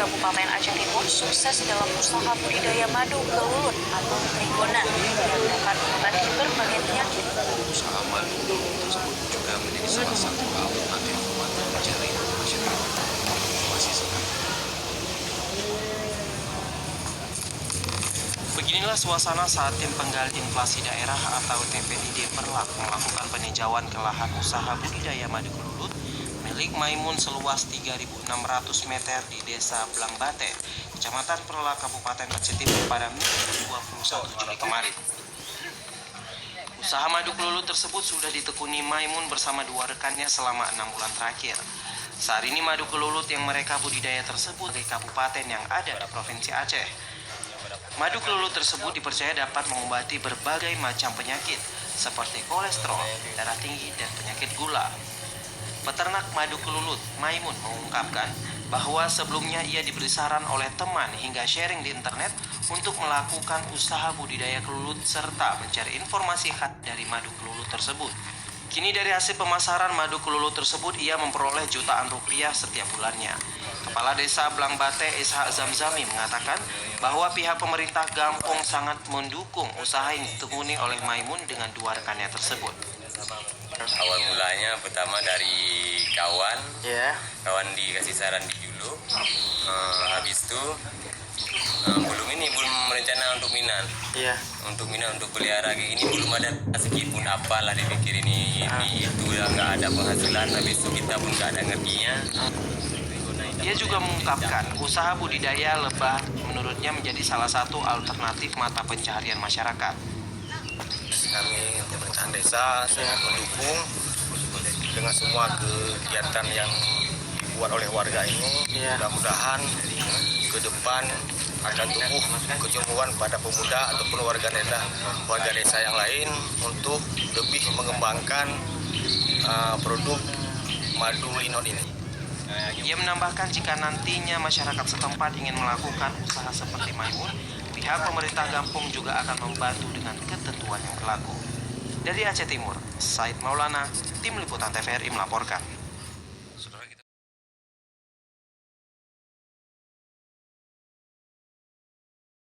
Kabupaten Aceh Timur sukses dalam usaha budidaya madu kelulut atau trigona yang dapat mengobati berbagai penyakit. Usaha madu tersebut juga menjadi salah satu alternatif buat mencari masyarakat. Masih sekarang. Beginilah suasana saat tim penggal inflasi daerah atau TPID Perlak melakukan peninjauan ke lahan usaha budidaya madu kelulut milik Maimun seluas 3.600 meter di Desa Blangbate, Kecamatan Perlak, Kabupaten Aceh Timur pada Minggu 21 Juli kemarin. Usaha madu kelulut tersebut sudah ditekuni Maimun bersama dua rekannya selama 6 bulan terakhir. Saat ini madu kelulut yang mereka budidaya tersebut di kabupaten yang ada di Provinsi Aceh. Madu kelulut tersebut dipercaya dapat mengobati berbagai macam penyakit seperti kolesterol, darah tinggi, dan penyakit gula. Peternak madu kelulut, Maimun, mengungkapkan bahwa sebelumnya ia diberi saran oleh teman hingga sharing di internet untuk melakukan usaha budidaya kelulut serta mencari informasi khas dari madu kelulut tersebut. Kini dari hasil pemasaran madu kelulut tersebut ia memperoleh jutaan rupiah setiap bulannya. Kepala Desa Blangbate Ishak Zamzami mengatakan bahwa pihak pemerintah Gampong sangat mendukung usaha yang ditekuni oleh Maimun dengan dua rekannya tersebut. Awal mulanya pertama dari kawan dikasih saran di Julu, habis itu belum merencana untuk minat, untuk pelihara kayak ini belum ada meskipun apalah dipikir ini itu ya nggak ada penghasilan, habis itu kita pun nggak ada ngertinya. Dia juga mengungkapkan usaha budidaya lebah menurutnya menjadi salah satu alternatif mata pencaharian masyarakat. Kami pemerintahan desa sangat mendukung dengan semua kegiatan yang dibuat oleh warga ini. Mudah-mudahan ke depan akan tumbuh kecemburuan pada pemuda ataupun warga desa yang lain untuk lebih mengembangkan produk madu linot ini. Ia menambahkan jika nantinya masyarakat setempat ingin melakukan usaha seperti Maimun, pihak pemerintah Gampong juga akan membantu dengan ketentuan yang berlaku. Dari Aceh Timur, Said Maulana, Tim Liputan TVRI melaporkan.